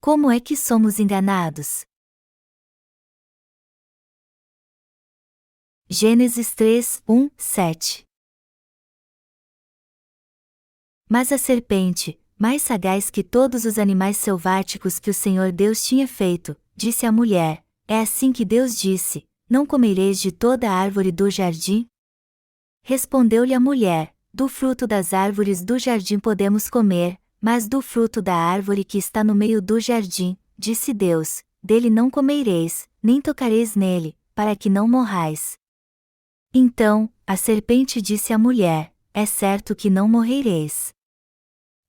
Como é que somos enganados? Gênesis 3, 1, 7. Mas a serpente, mais sagaz que todos os animais selváticos que o Senhor Deus tinha feito, disse à mulher: É assim que Deus disse: Não comereis de toda a árvore do jardim? Respondeu-lhe a mulher: Do fruto das árvores do jardim podemos comer, mas do fruto da árvore que está no meio do jardim, disse Deus, dele não comereis, nem tocareis nele, para que não morrais. Então, a serpente disse à mulher: É certo que não morrereis.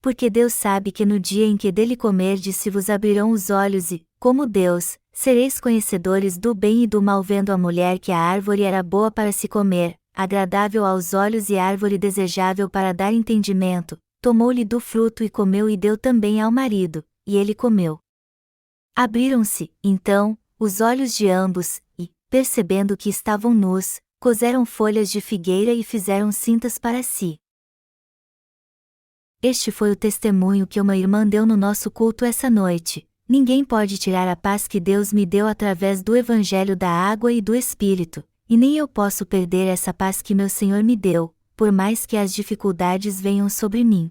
Porque Deus sabe que no dia em que dele comerdes se vos abrirão os olhos e, como Deus, sereis conhecedores do bem e do mal. Vendo a mulher que a árvore era boa para se comer, agradável aos olhos e árvore desejável para dar entendimento, tomou-lhe do fruto e comeu e deu também ao marido, e ele comeu. Abriram-se, então, os olhos de ambos, e, percebendo que estavam nus, coseram folhas de figueira e fizeram cintas para si. Este foi o testemunho que uma irmã deu no nosso culto essa noite. Ninguém pode tirar a paz que Deus me deu através do Evangelho da Água e do Espírito, e nem eu posso perder essa paz que meu Senhor me deu, por mais que as dificuldades venham sobre mim.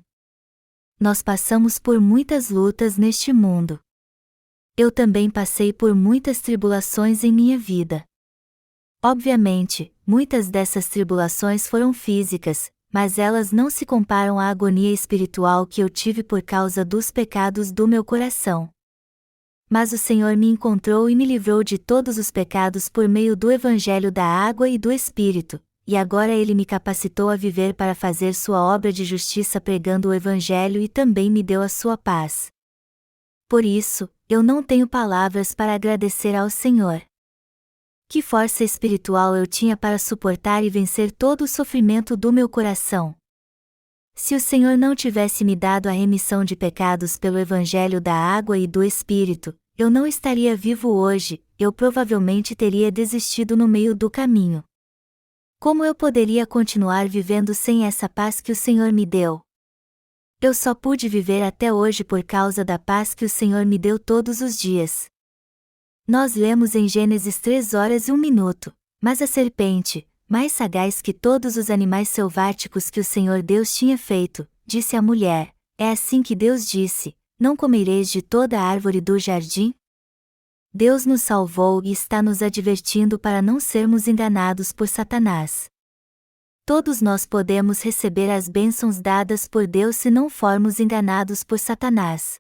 Nós passamos por muitas lutas neste mundo. Eu também passei por muitas tribulações em minha vida. Obviamente, muitas dessas tribulações foram físicas, mas elas não se comparam à agonia espiritual que eu tive por causa dos pecados do meu coração. Mas o Senhor me encontrou e me livrou de todos os pecados por meio do Evangelho da Água e do Espírito, e agora Ele me capacitou a viver para fazer sua obra de justiça pregando o Evangelho e também me deu a sua paz. Por isso, eu não tenho palavras para agradecer ao Senhor. Que força espiritual eu tinha para suportar e vencer todo o sofrimento do meu coração. Se o Senhor não tivesse me dado a remissão de pecados pelo Evangelho da Água e do Espírito, eu não estaria vivo hoje, eu provavelmente teria desistido no meio do caminho. Como eu poderia continuar vivendo sem essa paz que o Senhor me deu? Eu só pude viver até hoje por causa da paz que o Senhor me deu todos os dias. Nós lemos em Gênesis 3 horas e 1 minuto, mas a serpente, mais sagaz que todos os animais selváticos que o Senhor Deus tinha feito, disse à mulher: É assim que Deus disse: Não comereis de toda a árvore do jardim? Deus nos salvou e está nos advertindo para não sermos enganados por Satanás. Todos nós podemos receber as bênçãos dadas por Deus se não formos enganados por Satanás.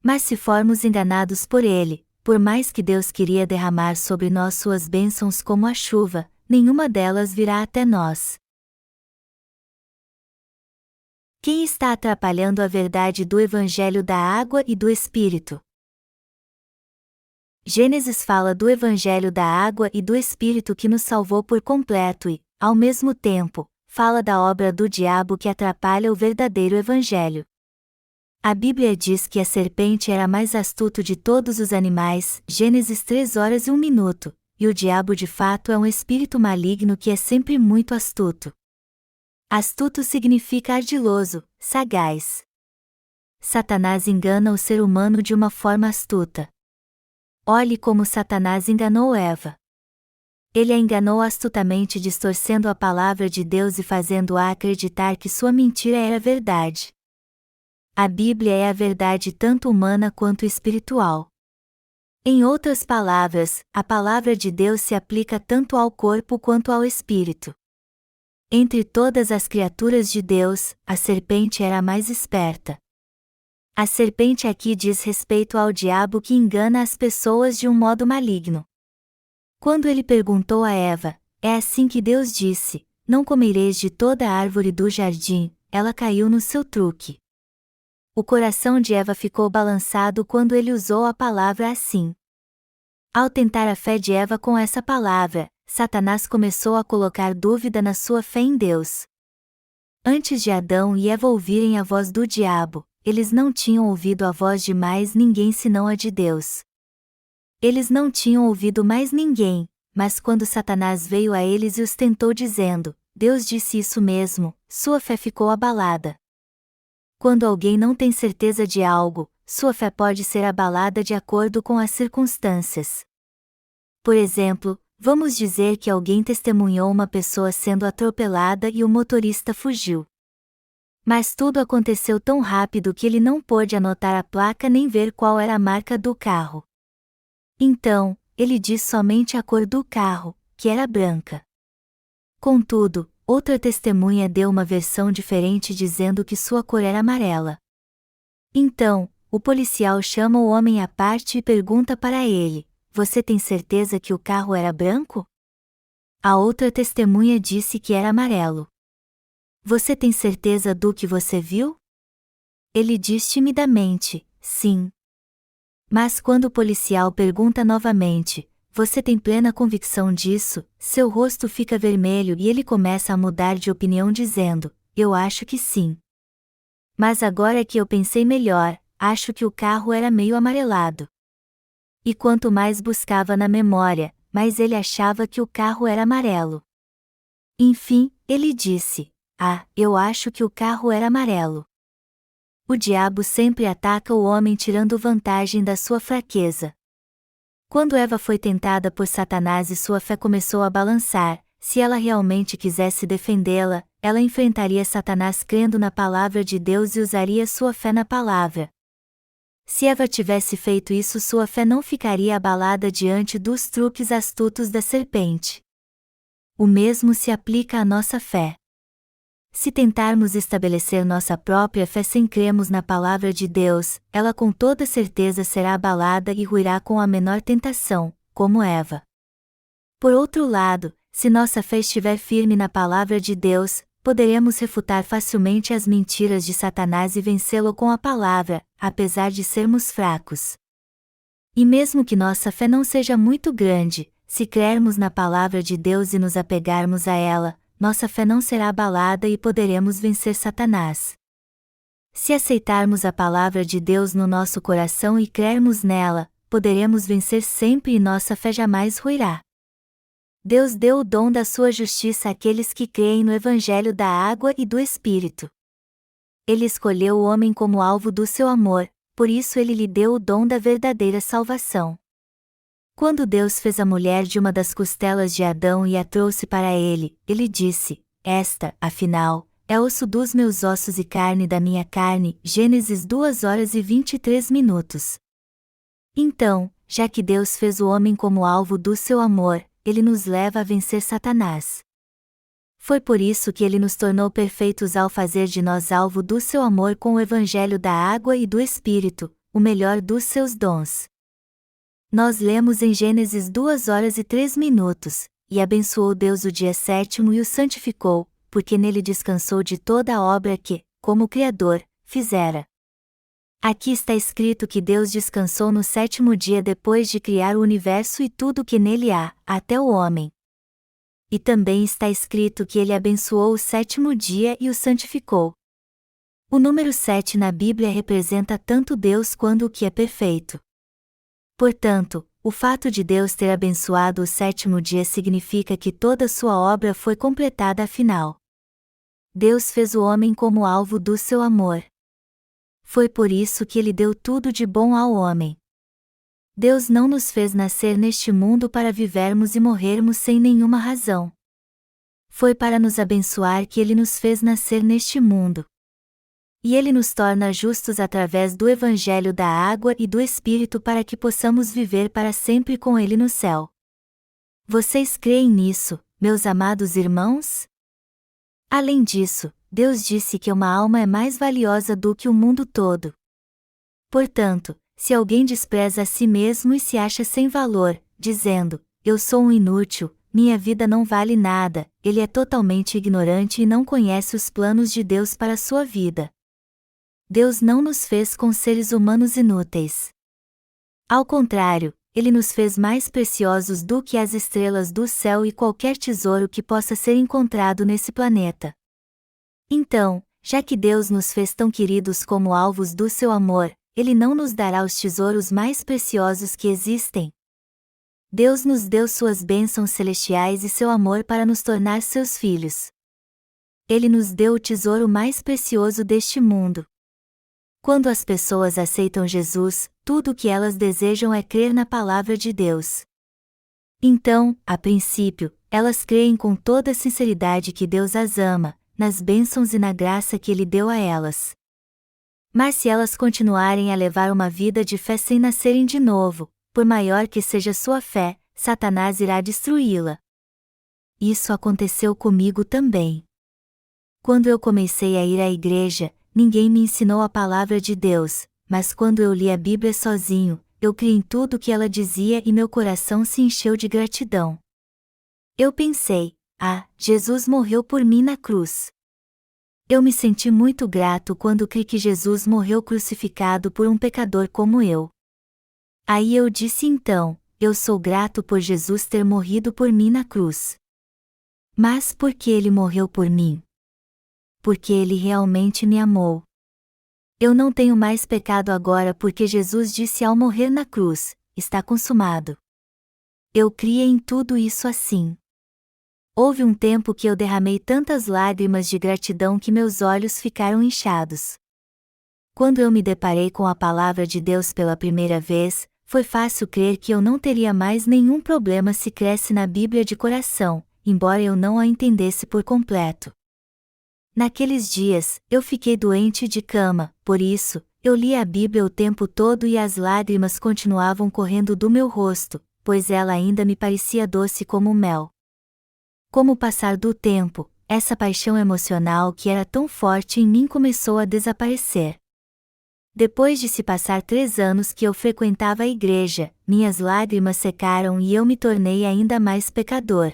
Mas se formos enganados por ele, por mais que Deus queria derramar sobre nós suas bênçãos como a chuva, nenhuma delas virá até nós. Quem está atrapalhando a verdade do Evangelho da Água e do Espírito? Gênesis fala do Evangelho da Água e do Espírito que nos salvou por completo e, ao mesmo tempo, fala da obra do diabo que atrapalha o verdadeiro Evangelho. A Bíblia diz que a serpente era a mais astuto de todos os animais, Gênesis 3 horas e 1 minuto, e o diabo de fato é um espírito maligno que é sempre muito astuto. Astuto significa ardiloso, sagaz. Satanás engana o ser humano de uma forma astuta. Olhe como Satanás enganou Eva. Ele a enganou astutamente distorcendo a palavra de Deus e fazendo-a acreditar que sua mentira era verdade. A Bíblia é a verdade tanto humana quanto espiritual. Em outras palavras, a palavra de Deus se aplica tanto ao corpo quanto ao espírito. Entre todas as criaturas de Deus, a serpente era a mais esperta. A serpente aqui diz respeito ao diabo que engana as pessoas de um modo maligno. Quando ele perguntou a Eva: É assim que Deus disse: Não comereis de toda a árvore do jardim, ela caiu no seu truque. O coração de Eva ficou balançado quando ele usou a palavra assim. Ao tentar a fé de Eva com essa palavra, Satanás começou a colocar dúvida na sua fé em Deus. Antes de Adão e Eva ouvirem a voz do diabo, eles não tinham ouvido a voz de mais ninguém senão a de Deus. Eles não tinham ouvido mais ninguém, mas quando Satanás veio a eles e os tentou dizendo: Deus disse isso mesmo, sua fé ficou abalada. Quando alguém não tem certeza de algo, sua fé pode ser abalada de acordo com as circunstâncias. Por exemplo, vamos dizer que alguém testemunhou uma pessoa sendo atropelada e o motorista fugiu. Mas tudo aconteceu tão rápido que ele não pôde anotar a placa nem ver qual era a marca do carro. Então, ele diz somente a cor do carro, que era branca. Contudo, outra testemunha deu uma versão diferente dizendo que sua cor era amarela. Então, o policial chama o homem à parte e pergunta para ele: "Você tem certeza que o carro era branco?" A outra testemunha disse que era amarelo. "Você tem certeza do que você viu?" Ele diz timidamente: "Sim." Mas quando o policial pergunta novamente: "Você tem plena convicção disso?", seu rosto fica vermelho e ele começa a mudar de opinião dizendo: "Eu acho que sim. Mas agora que eu pensei melhor, acho que o carro era meio amarelado." E quanto mais buscava na memória, mais ele achava que o carro era amarelo. Enfim, ele disse: "Ah, eu acho que o carro era amarelo." O diabo sempre ataca o homem tirando vantagem da sua fraqueza. Quando Eva foi tentada por Satanás e sua fé começou a balançar, se ela realmente quisesse defendê-la, ela enfrentaria Satanás crendo na palavra de Deus e usaria sua fé na palavra. Se Eva tivesse feito isso, sua fé não ficaria abalada diante dos truques astutos da serpente. O mesmo se aplica à nossa fé. Se tentarmos estabelecer nossa própria fé sem crermos na palavra de Deus, ela com toda certeza será abalada e ruirá com a menor tentação, como Eva. Por outro lado, se nossa fé estiver firme na palavra de Deus, poderemos refutar facilmente as mentiras de Satanás e vencê-lo com a palavra, apesar de sermos fracos. E mesmo que nossa fé não seja muito grande, se crermos na palavra de Deus e nos apegarmos a ela, nossa fé não será abalada e poderemos vencer Satanás. Se aceitarmos a palavra de Deus no nosso coração e crermos nela, poderemos vencer sempre e nossa fé jamais ruirá. Deus deu o dom da sua justiça àqueles que creem no Evangelho da água e do Espírito. Ele escolheu o homem como alvo do seu amor, por isso ele lhe deu o dom da verdadeira salvação. Quando Deus fez a mulher de uma das costelas de Adão e a trouxe para ele, ele disse: "Esta, afinal, é osso dos meus ossos e carne da minha carne." Gênesis 2h23. Então, já que Deus fez o homem como alvo do seu amor, ele nos leva a vencer Satanás. Foi por isso que ele nos tornou perfeitos ao fazer de nós alvo do seu amor com o Evangelho da água e do Espírito, o melhor dos seus dons. Nós lemos em Gênesis 2h03, "E abençoou Deus o dia sétimo e o santificou, porque nele descansou de toda a obra que, como Criador, fizera." Aqui está escrito que Deus descansou no sétimo dia depois de criar o universo e tudo o que nele há, até o homem. E também está escrito que ele abençoou o sétimo dia e o santificou. O número 7 na Bíblia representa tanto Deus quanto o que é perfeito. Portanto, o fato de Deus ter abençoado o sétimo dia significa que toda sua obra foi completada afinal. Deus fez o homem como alvo do seu amor. Foi por isso que ele deu tudo de bom ao homem. Deus não nos fez nascer neste mundo para vivermos e morrermos sem nenhuma razão. Foi para nos abençoar que ele nos fez nascer neste mundo. E ele nos torna justos através do Evangelho da água e do Espírito para que possamos viver para sempre com ele no céu. Vocês creem nisso, meus amados irmãos? Além disso, Deus disse que uma alma é mais valiosa do que o mundo todo. Portanto, se alguém despreza a si mesmo e se acha sem valor, dizendo: "Eu sou um inútil, minha vida não vale nada", ele é totalmente ignorante e não conhece os planos de Deus para sua vida. Deus não nos fez com seres humanos inúteis. Ao contrário, ele nos fez mais preciosos do que as estrelas do céu e qualquer tesouro que possa ser encontrado nesse planeta. Então, já que Deus nos fez tão queridos como alvos do seu amor, ele não nos dará os tesouros mais preciosos que existem? Deus nos deu suas bênçãos celestiais e seu amor para nos tornar seus filhos. Ele nos deu o tesouro mais precioso deste mundo. Quando as pessoas aceitam Jesus, tudo o que elas desejam é crer na palavra de Deus. Então, a princípio, elas creem com toda a sinceridade que Deus as ama, nas bênçãos e na graça que Ele deu a elas. Mas se elas continuarem a levar uma vida de fé sem nascerem de novo, por maior que seja sua fé, Satanás irá destruí-la. Isso aconteceu comigo também. Quando eu comecei a ir à igreja, ninguém me ensinou a palavra de Deus, mas quando eu li a Bíblia sozinho, eu criei em tudo o que ela dizia e meu coração se encheu de gratidão. Eu pensei, Jesus morreu por mim na cruz. Eu me senti muito grato quando criei que Jesus morreu crucificado por um pecador como eu. Aí eu disse então, eu sou grato por Jesus ter morrido por mim na cruz. Mas por que ele morreu por mim? Porque ele realmente me amou. Eu não tenho mais pecado agora porque Jesus disse ao morrer na cruz, está consumado. Eu criei em tudo isso assim. Houve um tempo que eu derramei tantas lágrimas de gratidão que meus olhos ficaram inchados. Quando eu me deparei com a palavra de Deus pela primeira vez, foi fácil crer que eu não teria mais nenhum problema se cresce na Bíblia de coração, embora eu não a entendesse por completo. Naqueles dias, eu fiquei doente de cama, por isso, eu lia a Bíblia o tempo todo e as lágrimas continuavam correndo do meu rosto, pois ela ainda me parecia doce como mel. Com o passar do tempo, essa paixão emocional que era tão forte em mim começou a desaparecer. Depois de se passar 3 anos que eu frequentava a igreja, minhas lágrimas secaram e eu me tornei ainda mais pecador.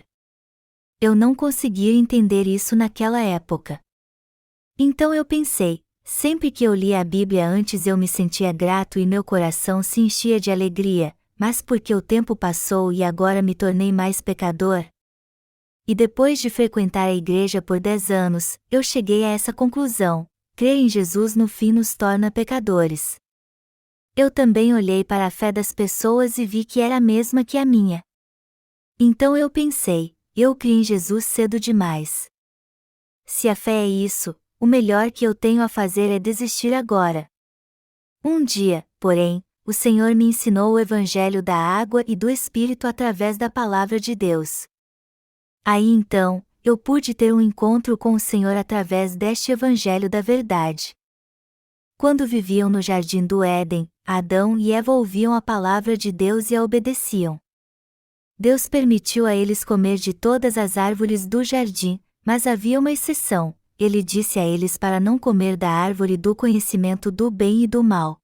Eu não conseguia entender isso naquela época. Então eu pensei, sempre que eu lia a Bíblia antes eu me sentia grato e meu coração se enchia de alegria, mas porque o tempo passou e agora me tornei mais pecador? E depois de frequentar a igreja por 10 anos, eu cheguei a essa conclusão: crer em Jesus no fim nos torna pecadores. Eu também olhei para a fé das pessoas e vi que era a mesma que a minha. Então eu pensei, eu criei em Jesus cedo demais. Se a fé é isso, o melhor que eu tenho a fazer é desistir agora. Um dia, porém, o Senhor me ensinou o Evangelho da água e do Espírito através da palavra de Deus. Aí então, eu pude ter um encontro com o Senhor através deste Evangelho da verdade. Quando viviam no jardim do Éden, Adão e Eva ouviam a palavra de Deus e a obedeciam. Deus permitiu a eles comer de todas as árvores do jardim, mas havia uma exceção. Ele disse a eles para não comer da árvore do conhecimento do bem e do mal.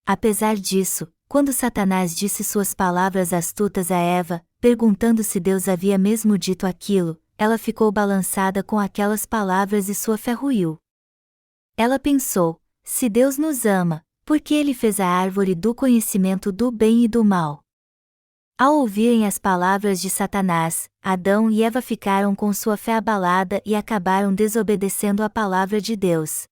Apesar disso, quando Satanás disse suas palavras astutas a Eva, perguntando se Deus havia mesmo dito aquilo, ela ficou balançada com aquelas palavras e sua fé ruiu. Ela pensou, se Deus nos ama, por que ele fez a árvore do conhecimento do bem e do mal? Ao ouvirem as palavras de Satanás, Adão e Eva ficaram com sua fé abalada e acabaram desobedecendo a palavra de Deus.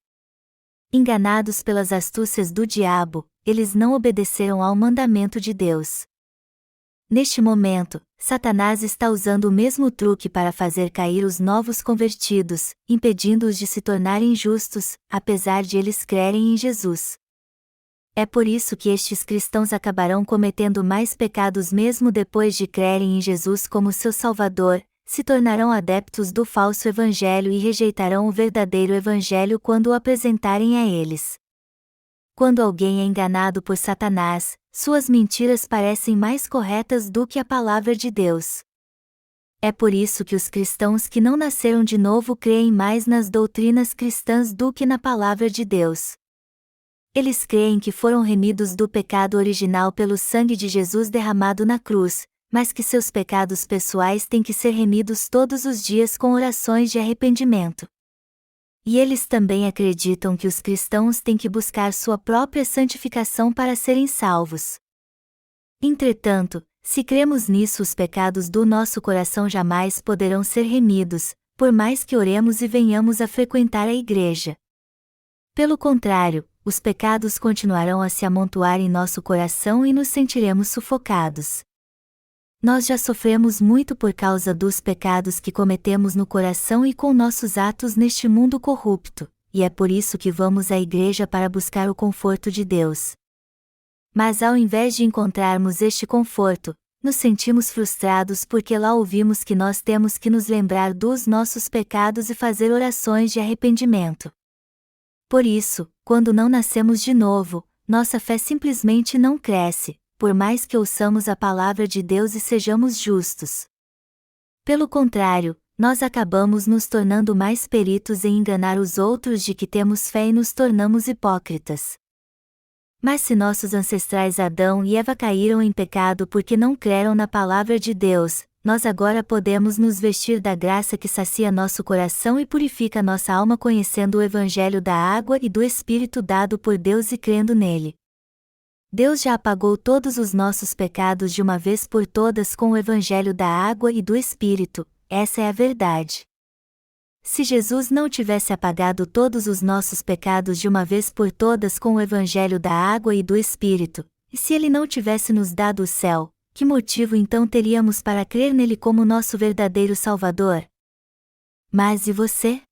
Enganados pelas astúcias do diabo, eles não obedeceram ao mandamento de Deus. Neste momento, Satanás está usando o mesmo truque para fazer cair os novos convertidos, impedindo-os de se tornarem justos, apesar de eles crerem em Jesus. É por isso que estes cristãos acabarão cometendo mais pecados mesmo depois de crerem em Jesus como seu Salvador, se tornarão adeptos do falso evangelho e rejeitarão o verdadeiro evangelho quando o apresentarem a eles. Quando alguém é enganado por Satanás, suas mentiras parecem mais corretas do que a palavra de Deus. É por isso que os cristãos que não nasceram de novo creem mais nas doutrinas cristãs do que na palavra de Deus. Eles creem que foram remidos do pecado original pelo sangue de Jesus derramado na cruz, mas que seus pecados pessoais têm que ser remidos todos os dias com orações de arrependimento. E eles também acreditam que os cristãos têm que buscar sua própria santificação para serem salvos. Entretanto, se cremos nisso, os pecados do nosso coração jamais poderão ser remidos, por mais que oremos e venhamos a frequentar a igreja. Pelo contrário, os pecados continuarão a se amontoar em nosso coração e nos sentiremos sufocados. Nós já sofremos muito por causa dos pecados que cometemos no coração e com nossos atos neste mundo corrupto, e é por isso que vamos à igreja para buscar o conforto de Deus. Mas ao invés de encontrarmos este conforto, nos sentimos frustrados porque lá ouvimos que nós temos que nos lembrar dos nossos pecados e fazer orações de arrependimento. Por isso, quando não nascemos de novo, nossa fé simplesmente não cresce, por mais que ouçamos a palavra de Deus e sejamos justos. Pelo contrário, nós acabamos nos tornando mais peritos em enganar os outros de que temos fé e nos tornamos hipócritas. Mas se nossos ancestrais Adão e Eva caíram em pecado porque não creram na palavra de Deus, nós agora podemos nos vestir da graça que sacia nosso coração e purifica nossa alma conhecendo o Evangelho da água e do Espírito dado por Deus e crendo nele. Deus já apagou todos os nossos pecados de uma vez por todas com o Evangelho da água e do Espírito, essa é a verdade. Se Jesus não tivesse apagado todos os nossos pecados de uma vez por todas com o Evangelho da água e do Espírito, e se Ele não tivesse nos dado o céu, que motivo então teríamos para crer nele como nosso verdadeiro Salvador? Mas e você?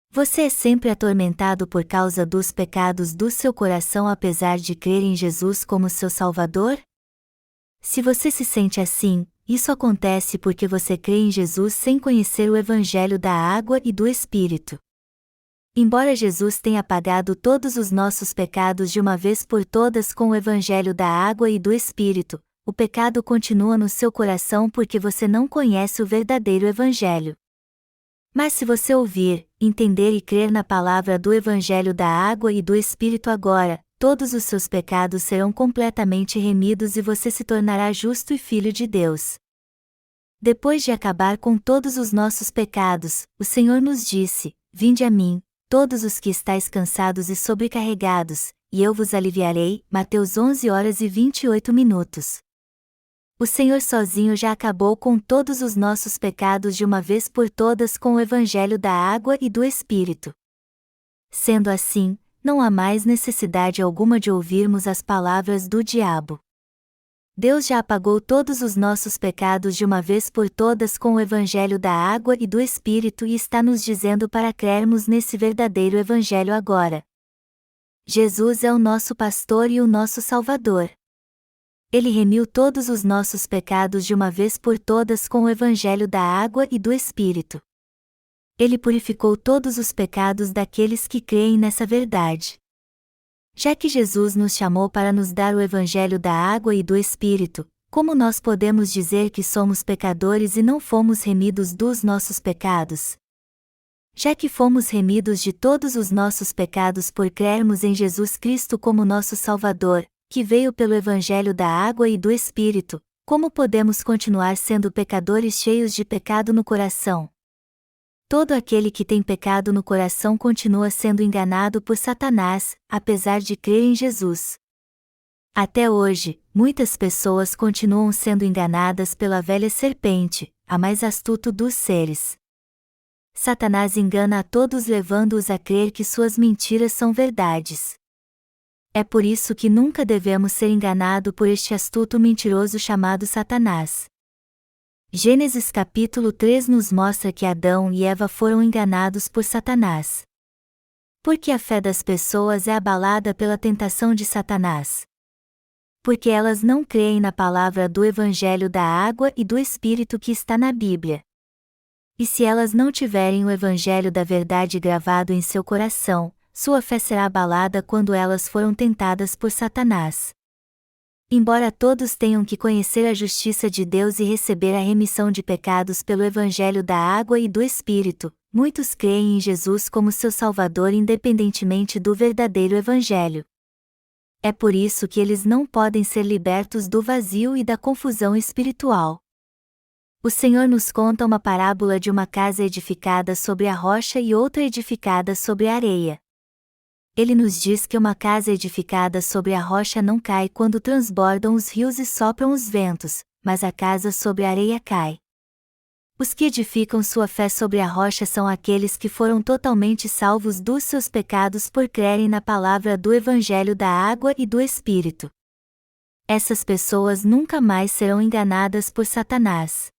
Você é sempre atormentado por causa dos pecados do seu coração apesar de crer em Jesus como seu Salvador? Se você se sente assim, isso acontece porque você crê em Jesus sem conhecer o Evangelho da água e do Espírito. Embora Jesus tenha apagado todos os nossos pecados de uma vez por todas com o Evangelho da água e do Espírito, o pecado continua no seu coração porque você não conhece o verdadeiro Evangelho. Mas se você ouvir, entender e crer na palavra do Evangelho da água e do Espírito agora, todos os seus pecados serão completamente remidos e você se tornará justo e filho de Deus. Depois de acabar com todos os nossos pecados, o Senhor nos disse: Vinde a mim, todos os que estáis cansados e sobrecarregados, e eu vos aliviarei. Mateus 11h28. O Senhor sozinho já acabou com todos os nossos pecados de uma vez por todas com o Evangelho da água e do Espírito. Sendo assim, não há mais necessidade alguma de ouvirmos as palavras do diabo. Deus já apagou todos os nossos pecados de uma vez por todas com o Evangelho da água e do Espírito e está nos dizendo para crermos nesse verdadeiro Evangelho agora. Jesus é o nosso pastor e o nosso Salvador. Ele remiu todos os nossos pecados de uma vez por todas com o Evangelho da água e do Espírito. Ele purificou todos os pecados daqueles que creem nessa verdade. Já que Jesus nos chamou para nos dar o Evangelho da água e do Espírito, como nós podemos dizer que somos pecadores e não fomos remidos dos nossos pecados? Já que fomos remidos de todos os nossos pecados por crermos em Jesus Cristo como nosso Salvador, que veio pelo Evangelho da água e do Espírito, como podemos continuar sendo pecadores cheios de pecado no coração? Todo aquele que tem pecado no coração continua sendo enganado por Satanás, apesar de crer em Jesus. Até hoje, muitas pessoas continuam sendo enganadas pela velha serpente, a mais astuto dos seres. Satanás engana a todos levando-os a crer que suas mentiras são verdades. É por isso que nunca devemos ser enganados por este astuto mentiroso chamado Satanás. Gênesis capítulo 3 nos mostra que Adão e Eva foram enganados por Satanás. Porque a fé das pessoas é abalada pela tentação de Satanás. Porque elas não creem na palavra do Evangelho da água e do Espírito que está na Bíblia. E se elas não tiverem o Evangelho da verdade gravado em seu coração, sua fé será abalada quando elas foram tentadas por Satanás. Embora todos tenham que conhecer a justiça de Deus e receber a remissão de pecados pelo Evangelho da água e do Espírito, muitos creem em Jesus como seu Salvador independentemente do verdadeiro Evangelho. É por isso que eles não podem ser libertos do vazio e da confusão espiritual. O Senhor nos conta uma parábola de uma casa edificada sobre a rocha e outra edificada sobre a areia. Ele nos diz que uma casa edificada sobre a rocha não cai quando transbordam os rios e sopram os ventos, mas a casa sobre a areia cai. Os que edificam sua fé sobre a rocha são aqueles que foram totalmente salvos dos seus pecados por crerem na palavra do Evangelho da água e do Espírito. Essas pessoas nunca mais serão enganadas por Satanás.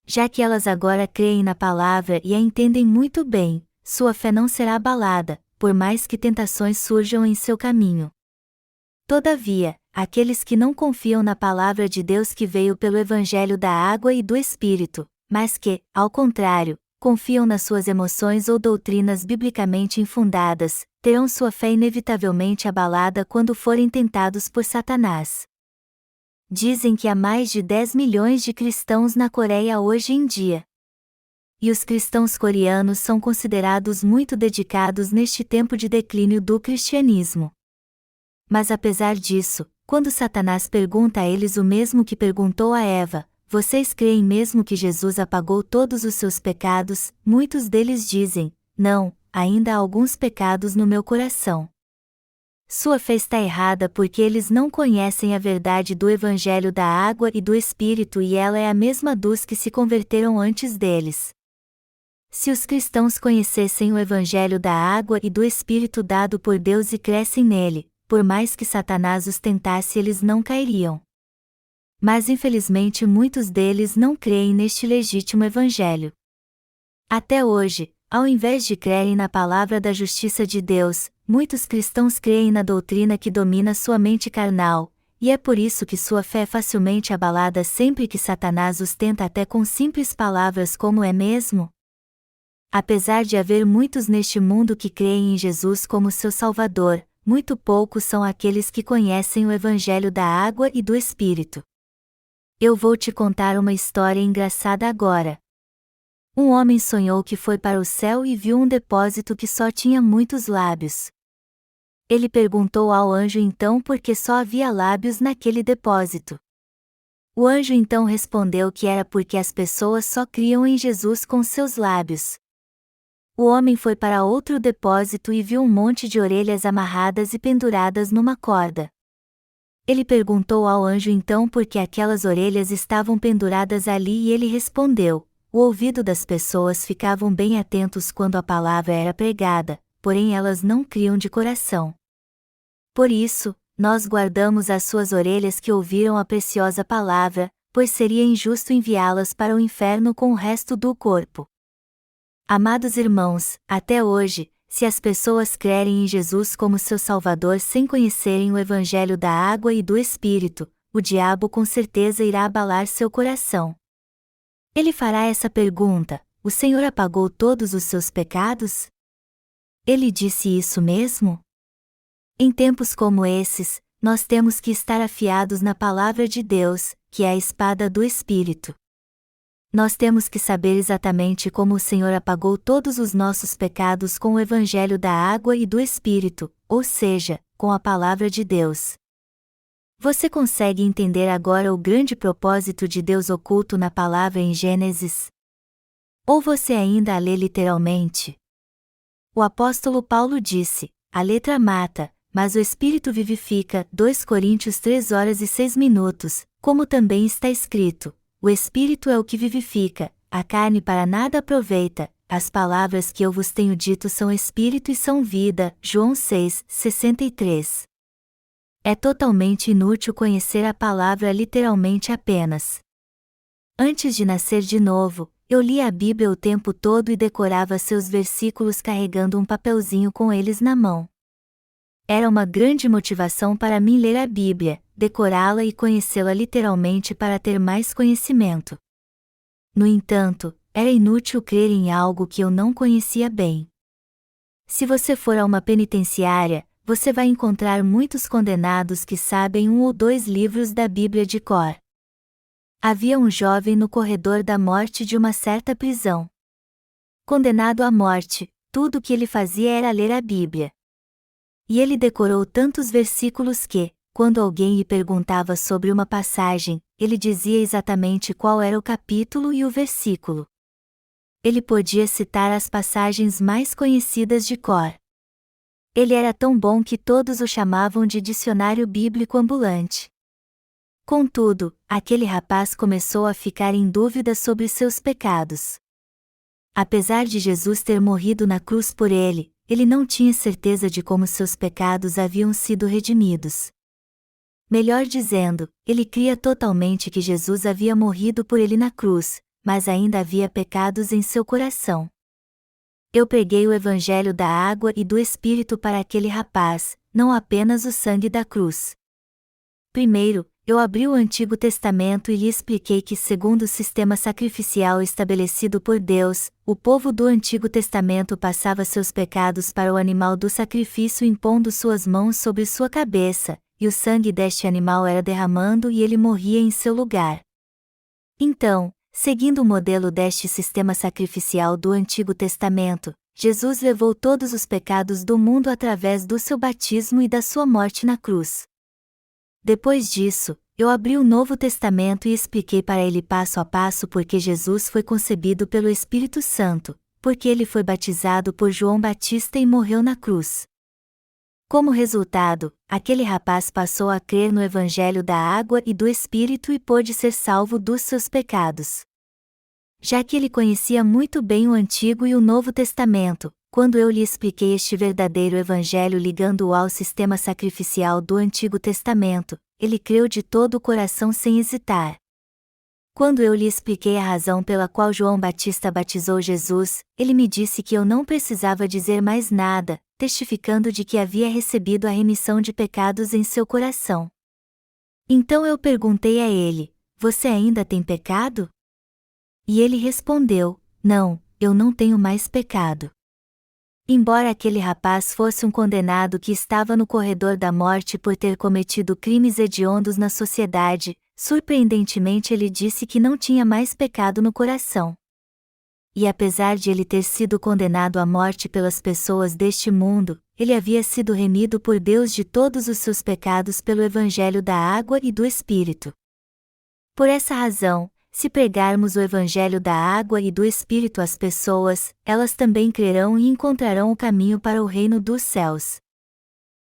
Já que elas agora creem na palavra e a entendem muito bem, sua fé não será abalada, por mais que tentações surjam em seu caminho. Todavia, aqueles que não confiam na palavra de Deus que veio pelo Evangelho da água e do Espírito, mas que, ao contrário, confiam nas suas emoções ou doutrinas biblicamente infundadas, terão sua fé inevitavelmente abalada quando forem tentados por Satanás. Dizem que há mais de 10 milhões de cristãos na Coreia hoje em dia. E os cristãos coreanos são considerados muito dedicados neste tempo de declínio do cristianismo. Mas apesar disso, quando Satanás pergunta a eles o mesmo que perguntou a Eva, vocês creem mesmo que Jesus apagou todos os seus pecados? Muitos deles dizem, não, ainda há alguns pecados no meu coração. Sua fé está errada porque eles não conhecem a verdade do Evangelho da água e do Espírito e ela é a mesma dos que se converteram antes deles. Se os cristãos conhecessem o Evangelho da água e do Espírito dado por Deus e crescem nele, por mais que Satanás os tentasse eles não cairiam. Mas infelizmente muitos deles não creem neste legítimo Evangelho. Até hoje, ao invés de crerem na palavra da justiça de Deus, muitos cristãos creem na doutrina que domina sua mente carnal, e é por isso que sua fé é facilmente abalada sempre que Satanás os tenta até com simples palavras como é mesmo? Apesar de haver muitos neste mundo que creem em Jesus como seu Salvador, muito poucos são aqueles que conhecem o Evangelho da água e do Espírito. Eu vou te contar uma história engraçada agora. Um homem sonhou que foi para o céu e viu um depósito que só tinha muitos lábios. Ele perguntou ao anjo então por que só havia lábios naquele depósito. O anjo então respondeu que era porque as pessoas só criam em Jesus com seus lábios. O homem foi para outro depósito e viu um monte de orelhas amarradas e penduradas numa corda. Ele perguntou ao anjo então por que aquelas orelhas estavam penduradas ali e ele respondeu: o ouvido das pessoas ficavam bem atentos quando a palavra era pregada, porém elas não criam de coração. Por isso, nós guardamos as suas orelhas que ouviram a preciosa palavra, pois seria injusto enviá-las para o inferno com o resto do corpo. Amados irmãos, até hoje, se as pessoas crerem em Jesus como seu Salvador sem conhecerem o Evangelho da água e do Espírito, o diabo com certeza irá abalar seu coração. Ele fará essa pergunta: o Senhor apagou todos os seus pecados? Ele disse isso mesmo? Em tempos como esses, nós temos que estar afiados na palavra de Deus, que é a espada do Espírito. Nós temos que saber exatamente como o Senhor apagou todos os nossos pecados com o Evangelho da água e do Espírito, ou seja, com a palavra de Deus. Você consegue entender agora o grande propósito de Deus oculto na palavra em Gênesis? Ou você ainda a lê literalmente? O apóstolo Paulo disse: a letra mata, mas o Espírito vivifica. 2 Coríntios 3:06, como também está escrito: o Espírito é o que vivifica, a carne para nada aproveita, as palavras que eu vos tenho dito são Espírito e são vida. João 6:63. É totalmente inútil conhecer a palavra literalmente apenas. Antes de nascer de novo, eu lia a Bíblia o tempo todo e decorava seus versículos carregando um papelzinho com eles na mão. Era uma grande motivação para mim ler a Bíblia, decorá-la e conhecê-la literalmente para ter mais conhecimento. No entanto, era inútil crer em algo que eu não conhecia bem. Se você for a uma penitenciária, você vai encontrar muitos condenados que sabem 1 ou 2 livros da Bíblia de cor. Havia um jovem no corredor da morte de uma certa prisão. Condenado à morte, tudo o que ele fazia era ler a Bíblia. E ele decorou tantos versículos que, quando alguém lhe perguntava sobre uma passagem, ele dizia exatamente qual era o capítulo e o versículo. Ele podia citar as passagens mais conhecidas de cor. Ele era tão bom que todos o chamavam de dicionário bíblico ambulante. Contudo, aquele rapaz começou a ficar em dúvida sobre seus pecados. Apesar de Jesus ter morrido na cruz por ele não tinha certeza de como seus pecados haviam sido redimidos. Melhor dizendo, ele cria totalmente que Jesus havia morrido por ele na cruz, mas ainda havia pecados em seu coração. Eu preguei o evangelho da água e do Espírito para aquele rapaz, não apenas o sangue da cruz. Primeiro, eu abri o Antigo Testamento e lhe expliquei que, segundo o sistema sacrificial estabelecido por Deus, o povo do Antigo Testamento passava seus pecados para o animal do sacrifício impondo suas mãos sobre sua cabeça, e o sangue deste animal era derramando e ele morria em seu lugar. Então, seguindo o modelo deste sistema sacrificial do Antigo Testamento, Jesus levou todos os pecados do mundo através do seu batismo e da sua morte na cruz. Depois disso, eu abri o Novo Testamento e expliquei para ele passo a passo por que Jesus foi concebido pelo Espírito Santo, porque ele foi batizado por João Batista e morreu na cruz. Como resultado, aquele rapaz passou a crer no Evangelho da água e do Espírito e pôde ser salvo dos seus pecados. Já que ele conhecia muito bem o Antigo e o Novo Testamento, quando eu lhe expliquei este verdadeiro Evangelho ligando-o ao sistema sacrificial do Antigo Testamento, ele creu de todo o coração sem hesitar. Quando eu lhe expliquei a razão pela qual João Batista batizou Jesus, ele me disse que eu não precisava dizer mais nada, testificando de que havia recebido a remissão de pecados em seu coração. Então eu perguntei a ele: "Você ainda tem pecado?" E ele respondeu: "Não, eu não tenho mais pecado." Embora aquele rapaz fosse um condenado que estava no corredor da morte por ter cometido crimes hediondos na sociedade, surpreendentemente ele disse que não tinha mais pecado no coração. E apesar de ele ter sido condenado à morte pelas pessoas deste mundo, ele havia sido remido por Deus de todos os seus pecados pelo Evangelho da água e do Espírito. Por essa razão, se pregarmos o Evangelho da água e do Espírito às pessoas, elas também crerão e encontrarão o caminho para o reino dos céus.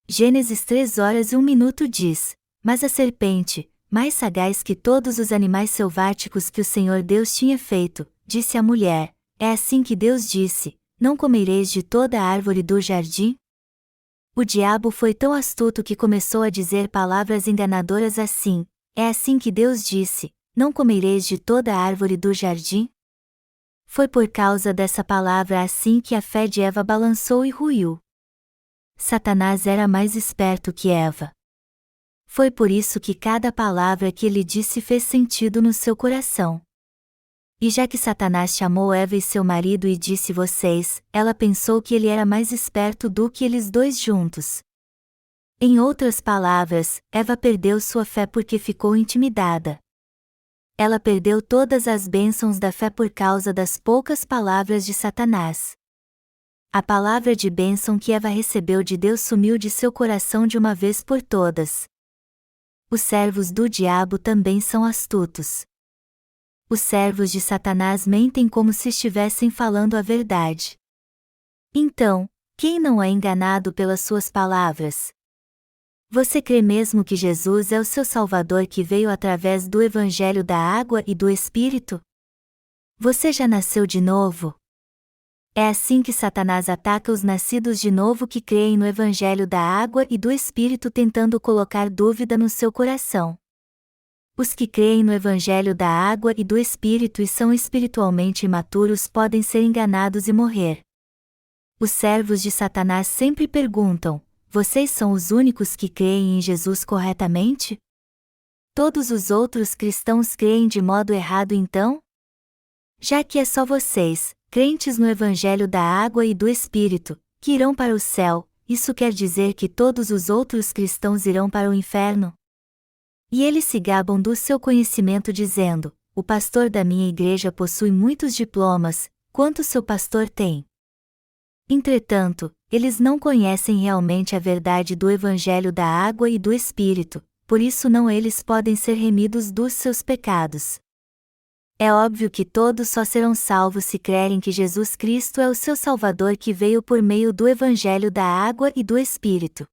Gênesis 3:1 diz: "Mas a serpente, mais sagaz que todos os animais selváticos que o Senhor Deus tinha feito, disse à mulher: É assim que Deus disse: Não comereis de toda a árvore do jardim?" O diabo foi tão astuto que começou a dizer palavras enganadoras assim: "É assim que Deus disse: Não comereis de toda a árvore do jardim?" Foi por causa dessa palavra assim que a fé de Eva balançou e ruiu. Satanás era mais esperto que Eva. Foi por isso que cada palavra que ele disse fez sentido no seu coração. E já que Satanás chamou Eva e seu marido e disse vocês, ela pensou que ele era mais esperto do que eles dois juntos. Em outras palavras, Eva perdeu sua fé porque ficou intimidada. Ela perdeu todas as bênçãos da fé por causa das poucas palavras de Satanás. A palavra de bênção que Eva recebeu de Deus sumiu de seu coração de uma vez por todas. Os servos do diabo também são astutos. Os servos de Satanás mentem como se estivessem falando a verdade. Então, quem não é enganado pelas suas palavras? Você crê mesmo que Jesus é o seu Salvador que veio através do Evangelho da água e do Espírito? Você já nasceu de novo? É assim que Satanás ataca os nascidos de novo que creem no Evangelho da água e do Espírito tentando colocar dúvida no seu coração. Os que creem no Evangelho da água e do Espírito e são espiritualmente imaturos podem ser enganados e morrer. Os servos de Satanás sempre perguntam: vocês são os únicos que creem em Jesus corretamente? Todos os outros cristãos creem de modo errado então? Já que é só vocês, crentes no Evangelho da água e do Espírito, que irão para o céu, isso quer dizer que todos os outros cristãos irão para o inferno? E eles se gabam do seu conhecimento dizendo: o pastor da minha igreja possui muitos diplomas, quanto seu pastor tem? Entretanto, eles não conhecem realmente a verdade do Evangelho da água e do Espírito, por isso não eles podem ser remidos dos seus pecados. É óbvio que todos só serão salvos se crerem que Jesus Cristo é o seu Salvador que veio por meio do Evangelho da água e do Espírito.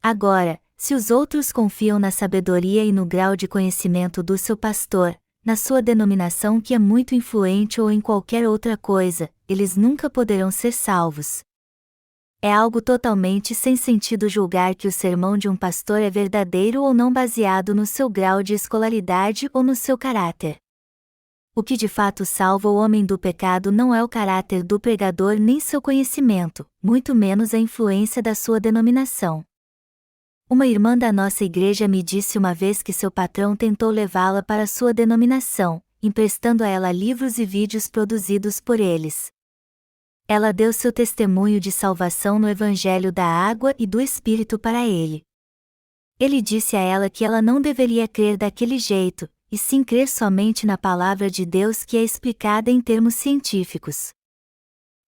Agora, se os outros confiam na sabedoria e no grau de conhecimento do seu pastor, na sua denominação que é muito influente ou em qualquer outra coisa, eles nunca poderão ser salvos. É algo totalmente sem sentido julgar que o sermão de um pastor é verdadeiro ou não baseado no seu grau de escolaridade ou no seu caráter. O que de fato salva o homem do pecado não é o caráter do pregador nem seu conhecimento, muito menos a influência da sua denominação. Uma irmã da nossa igreja me disse uma vez que seu patrão tentou levá-la para sua denominação, emprestando a ela livros e vídeos produzidos por eles. Ela deu seu testemunho de salvação no Evangelho da Água e do Espírito para ele. Ele disse a ela que ela não deveria crer daquele jeito, e sim crer somente na palavra de Deus que é explicada em termos científicos.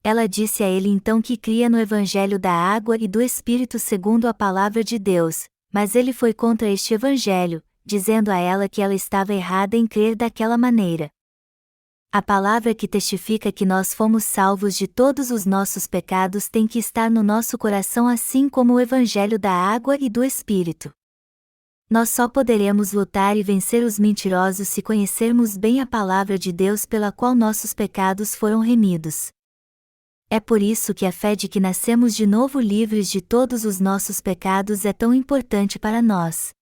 Ela disse a ele então que cria no Evangelho da Água e do Espírito segundo a palavra de Deus, mas ele foi contra este Evangelho, dizendo a ela que ela estava errada em crer daquela maneira. A palavra que testifica que nós fomos salvos de todos os nossos pecados tem que estar no nosso coração assim como o Evangelho da Água e do Espírito. Nós só poderemos lutar e vencer os mentirosos se conhecermos bem a palavra de Deus pela qual nossos pecados foram remidos. É por isso que a fé de que nascemos de novo livres de todos os nossos pecados é tão importante para nós.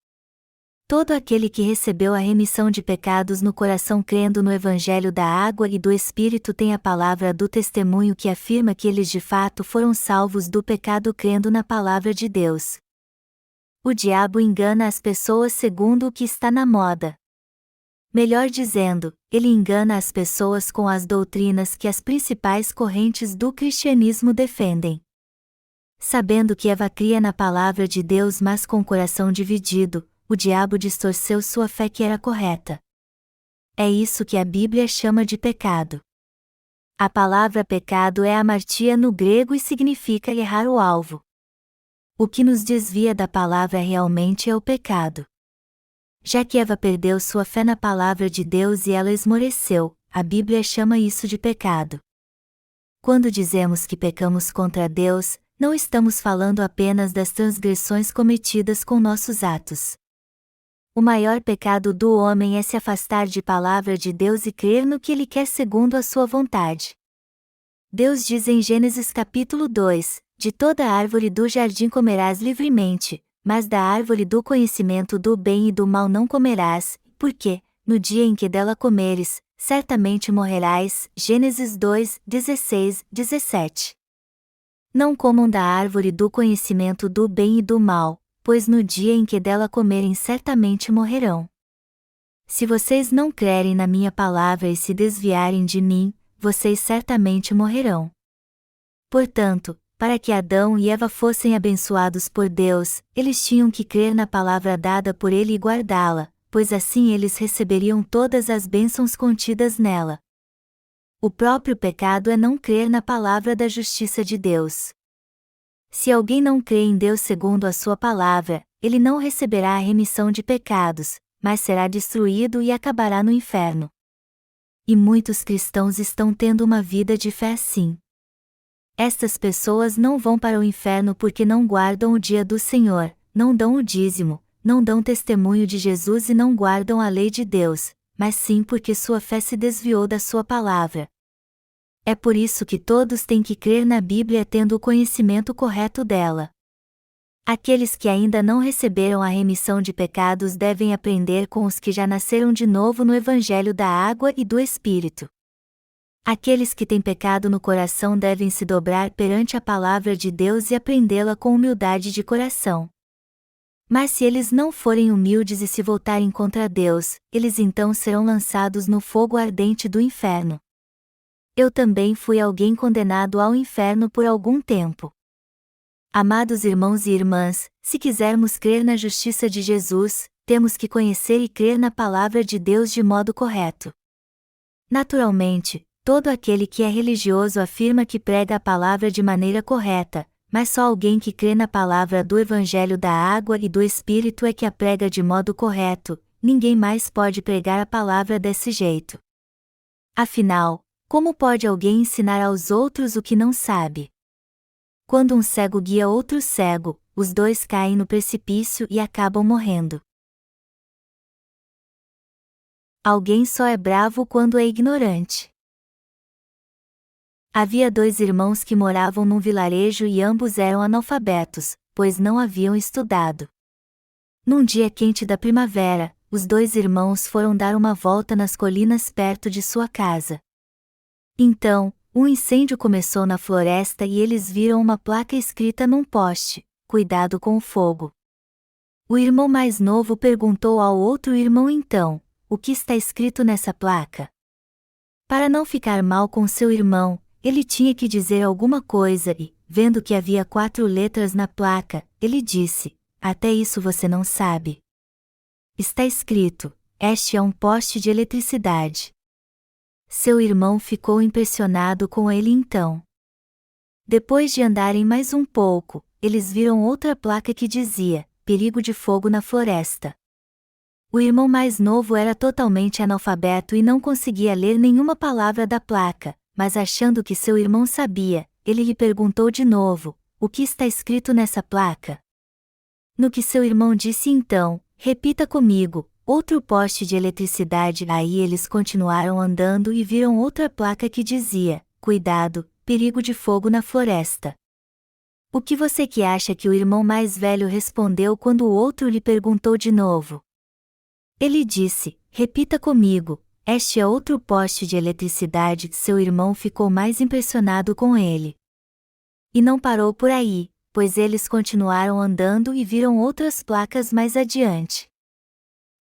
Todo aquele que recebeu a remissão de pecados no coração crendo no Evangelho da Água e do Espírito tem a palavra do testemunho que afirma que eles de fato foram salvos do pecado crendo na palavra de Deus. O diabo engana as pessoas segundo o que está na moda. Melhor dizendo, ele engana as pessoas com as doutrinas que as principais correntes do cristianismo defendem. Sabendo que Eva cria na palavra de Deus mas com o coração dividido, o diabo distorceu sua fé que era correta. É isso que a Bíblia chama de pecado. A palavra pecado é hamartia no grego e significa errar o alvo. O que nos desvia da palavra realmente é o pecado. Já que Eva perdeu sua fé na palavra de Deus e ela esmoreceu, a Bíblia chama isso de pecado. Quando dizemos que pecamos contra Deus, não estamos falando apenas das transgressões cometidas com nossos atos. O maior pecado do homem é se afastar de palavra de Deus e crer no que ele quer segundo a sua vontade. Deus diz em Gênesis capítulo 2, de toda árvore do jardim comerás livremente, mas da árvore do conhecimento do bem e do mal não comerás, porque, no dia em que dela comeres, certamente morrerás. Gênesis 2, 16, 17. Não comam da árvore do conhecimento do bem e do mal, pois no dia em que dela comerem certamente morrerão. Se vocês não crerem na minha palavra e se desviarem de mim, vocês certamente morrerão. Portanto, para que Adão e Eva fossem abençoados por Deus, eles tinham que crer na palavra dada por Ele e guardá-la, pois assim eles receberiam todas as bênçãos contidas nela. O próprio pecado é não crer na palavra da justiça de Deus. Se alguém não crê em Deus segundo a sua palavra, ele não receberá a remissão de pecados, mas será destruído e acabará no inferno. E muitos cristãos estão tendo uma vida de fé assim. Estas pessoas não vão para o inferno porque não guardam o dia do Senhor, não dão o dízimo, não dão testemunho de Jesus e não guardam a lei de Deus, mas sim porque sua fé se desviou da sua palavra. É por isso que todos têm que crer na Bíblia tendo o conhecimento correto dela. Aqueles que ainda não receberam a remissão de pecados devem aprender com os que já nasceram de novo no Evangelho da Água e do Espírito. Aqueles que têm pecado no coração devem se dobrar perante a palavra de Deus e aprendê-la com humildade de coração. Mas se eles não forem humildes e se voltarem contra Deus, eles então serão lançados no fogo ardente do inferno. Eu também fui alguém condenado ao inferno por algum tempo. Amados irmãos e irmãs, se quisermos crer na justiça de Jesus, temos que conhecer e crer na palavra de Deus de modo correto. Naturalmente, todo aquele que é religioso afirma que prega a palavra de maneira correta, mas só alguém que crê na palavra do Evangelho da Água e do Espírito é que a prega de modo correto, ninguém mais pode pregar a palavra desse jeito. Afinal, como pode alguém ensinar aos outros o que não sabe? Quando um cego guia outro cego, os dois caem no precipício e acabam morrendo. Alguém só é bravo quando é ignorante. Havia 2 irmãos que moravam num vilarejo e ambos eram analfabetos, pois não haviam estudado. Num dia quente da primavera, os dois irmãos foram dar uma volta nas colinas perto de sua casa. Então, um incêndio começou na floresta e eles viram uma placa escrita num poste: "Cuidado com o fogo." O irmão mais novo perguntou ao outro irmão então: "O que está escrito nessa placa?" Para não ficar mal com seu irmão, ele tinha que dizer alguma coisa e, vendo que havia 4 letras na placa, ele disse: "Até isso você não sabe. Está escrito: este é um poste de eletricidade." Seu irmão ficou impressionado com ele então. Depois de andarem mais um pouco, eles viram outra placa que dizia: "Perigo de fogo na floresta." O irmão mais novo era totalmente analfabeto e não conseguia ler nenhuma palavra da placa, mas achando que seu irmão sabia, ele lhe perguntou de novo: "O que está escrito nessa placa?" No que seu irmão disse então: "Repita comigo: outro poste de eletricidade." Aí eles continuaram andando e viram outra placa que dizia: "Cuidado, perigo de fogo na floresta." O que você que acha que o irmão mais velho respondeu quando o outro lhe perguntou de novo? Ele disse: "Repita comigo: este é outro poste de eletricidade." Seu irmão ficou mais impressionado com ele. E não parou por aí, pois eles continuaram andando e viram outras placas mais adiante.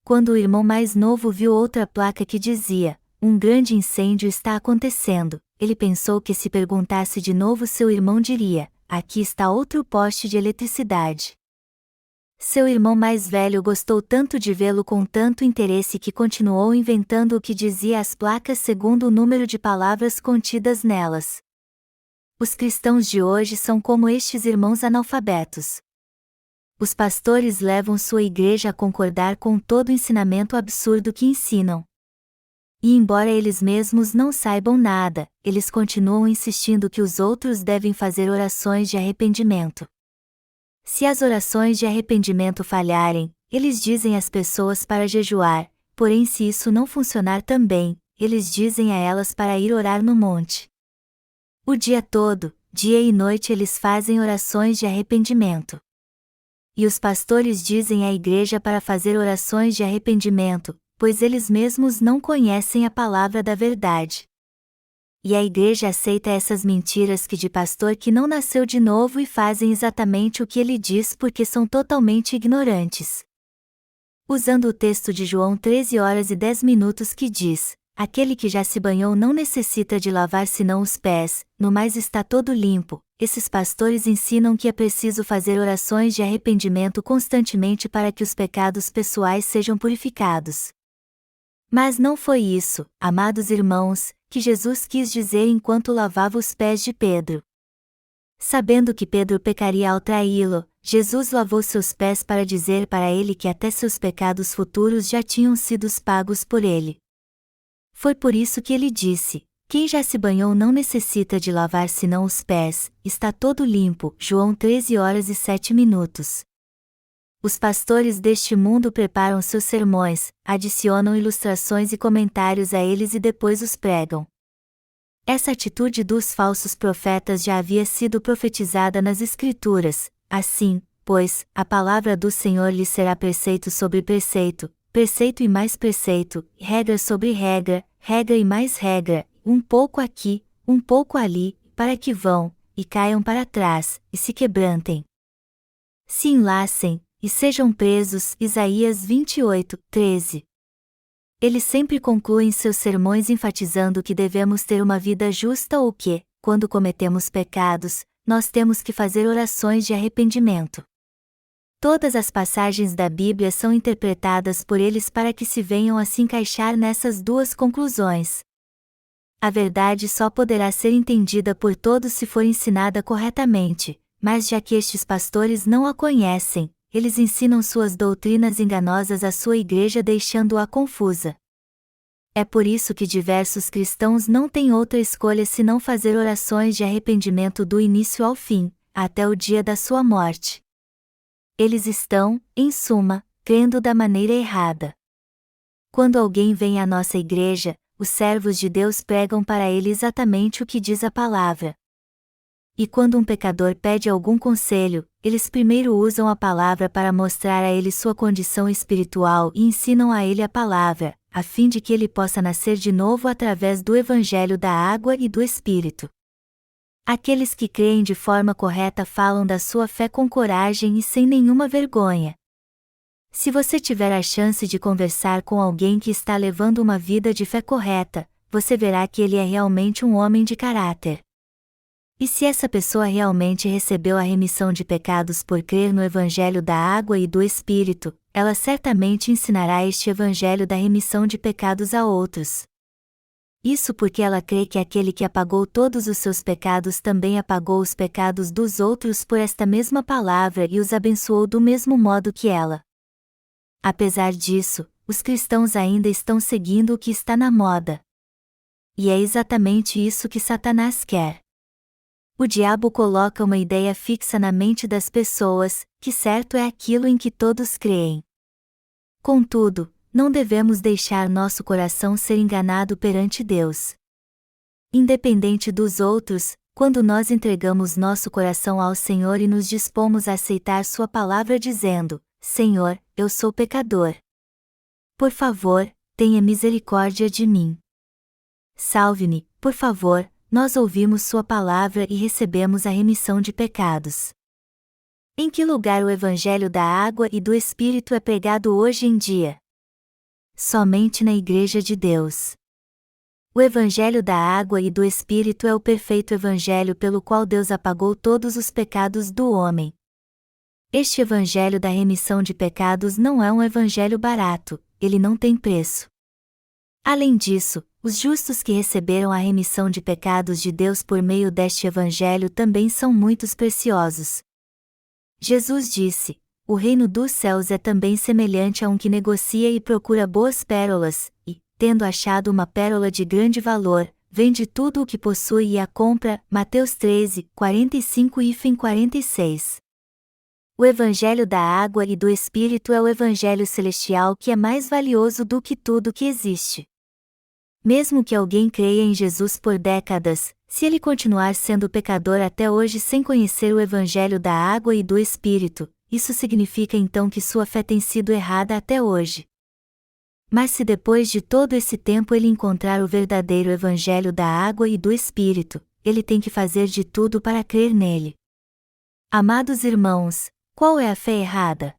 Quando o irmão mais novo viu outra placa que dizia: "Um grande incêndio está acontecendo", ele pensou que se perguntasse de novo seu irmão diria: "Aqui está outro poste de eletricidade." Seu irmão mais velho gostou tanto de vê-lo com tanto interesse que continuou inventando o que dizia as placas segundo o número de palavras contidas nelas. Os cristãos de hoje são como estes irmãos analfabetos. Os pastores levam sua igreja a concordar com todo o ensinamento absurdo que ensinam. E embora eles mesmos não saibam nada, eles continuam insistindo que os outros devem fazer orações de arrependimento. Se as orações de arrependimento falharem, eles dizem às pessoas para jejuar, porém se isso não funcionar também, eles dizem a elas para ir orar no monte. O dia todo, dia e noite eles fazem orações de arrependimento. E os pastores dizem à igreja para fazer orações de arrependimento, pois eles mesmos não conhecem a palavra da verdade. E a igreja aceita essas mentiras que de pastor que não nasceu de novo e fazem exatamente o que ele diz porque são totalmente ignorantes. Usando o texto de João 13h10 que diz: "Aquele que já se banhou não necessita de lavar senão os pés, no mais está todo limpo." Esses pastores ensinam que é preciso fazer orações de arrependimento constantemente para que os pecados pessoais sejam purificados. Mas não foi isso, amados irmãos, que Jesus quis dizer enquanto lavava os pés de Pedro. Sabendo que Pedro pecaria ao traí-lo, Jesus lavou seus pés para dizer para ele que até seus pecados futuros já tinham sido pagos por ele. Foi por isso que ele disse: "Quem já se banhou não necessita de lavar senão os pés, está todo limpo." João 13h07. Os pastores deste mundo preparam seus sermões, adicionam ilustrações e comentários a eles e depois os pregam. Essa atitude dos falsos profetas já havia sido profetizada nas Escrituras. Assim, pois, a palavra do Senhor lhes será preceito sobre preceito, preceito e mais preceito, regra sobre regra, regra e mais regra, um pouco aqui, um pouco ali, para que vão, e caiam para trás, e se quebrantem. Se enlacem, e sejam presos. Isaías 28:13. Eles sempre concluem seus sermões enfatizando que devemos ter uma vida justa ou que, quando cometemos pecados, nós temos que fazer orações de arrependimento. Todas as passagens da Bíblia são interpretadas por eles para que se venham a se encaixar nessas duas conclusões. A verdade só poderá ser entendida por todos se for ensinada corretamente, mas já que estes pastores não a conhecem, eles ensinam suas doutrinas enganosas à sua igreja deixando-a confusa. É por isso que diversos cristãos não têm outra escolha senão fazer orações de arrependimento do início ao fim, até o dia da sua morte. Eles estão, em suma, crendo da maneira errada. Quando alguém vem à nossa igreja, os servos de Deus pregam para ele exatamente o que diz a palavra. E quando um pecador pede algum conselho, eles primeiro usam a palavra para mostrar a ele sua condição espiritual e ensinam a ele a palavra, a fim de que ele possa nascer de novo através do Evangelho da água e do Espírito. Aqueles que creem de forma correta falam da sua fé com coragem e sem nenhuma vergonha. Se você tiver a chance de conversar com alguém que está levando uma vida de fé correta, você verá que ele é realmente um homem de caráter. E se essa pessoa realmente recebeu a remissão de pecados por crer no Evangelho da água e do Espírito, ela certamente ensinará este Evangelho da remissão de pecados a outros. Isso porque ela crê que aquele que apagou todos os seus pecados também apagou os pecados dos outros por esta mesma palavra e os abençoou do mesmo modo que ela. Apesar disso, os cristãos ainda estão seguindo o que está na moda. E é exatamente isso que Satanás quer. O diabo coloca uma ideia fixa na mente das pessoas, que certo é aquilo em que todos creem. Contudo, não devemos deixar nosso coração ser enganado perante Deus. Independente dos outros, quando nós entregamos nosso coração ao Senhor e nos dispomos a aceitar Sua palavra dizendo: Senhor, eu sou pecador. Por favor, tenha misericórdia de mim. Salve-me, por favor, nós ouvimos Sua palavra e recebemos a remissão de pecados. Em que lugar o Evangelho da água e do Espírito é pregado hoje em dia? Somente na Igreja de Deus. O Evangelho da água e do Espírito é o perfeito Evangelho pelo qual Deus apagou todos os pecados do homem. Este Evangelho da remissão de pecados não é um evangelho barato, ele não tem preço. Além disso, os justos que receberam a remissão de pecados de Deus por meio deste Evangelho também são muito preciosos. Jesus disse: o reino dos céus é também semelhante a um que negocia e procura boas pérolas, e, tendo achado uma pérola de grande valor, vende tudo o que possui e a compra. Mateus 13, 45 e 46. O Evangelho da água e do Espírito é o Evangelho celestial que é mais valioso do que tudo que existe. Mesmo que alguém creia em Jesus por décadas, se ele continuar sendo pecador até hoje sem conhecer o Evangelho da água e do Espírito, isso significa então que sua fé tem sido errada até hoje. Mas se depois de todo esse tempo ele encontrar o verdadeiro Evangelho da água e do Espírito, ele tem que fazer de tudo para crer nele. Amados irmãos, qual é a fé errada?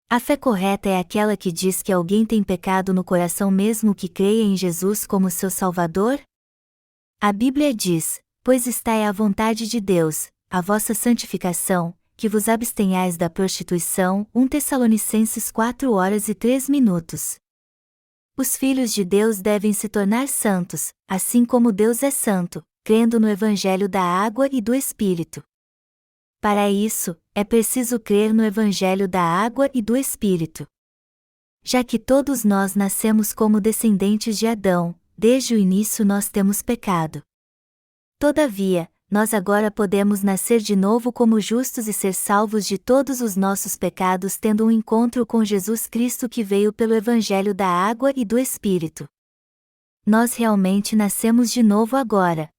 A fé correta é aquela que diz que alguém tem pecado no coração mesmo que creia em Jesus como seu Salvador? A Bíblia diz: pois está é a vontade de Deus, a vossa santificação, que vos abstenhais da prostituição. 1 Tessalonicenses 4:03. Os filhos de Deus devem se tornar santos, assim como Deus é santo, crendo no Evangelho da água e do Espírito. Para isso, é preciso crer no Evangelho da água e do Espírito. Já que todos nós nascemos como descendentes de Adão, desde o início nós temos pecado. Todavia, nós agora podemos nascer de novo como justos e ser salvos de todos os nossos pecados tendo um encontro com Jesus Cristo que veio pelo Evangelho da água e do Espírito. Nós realmente nascemos de novo agora.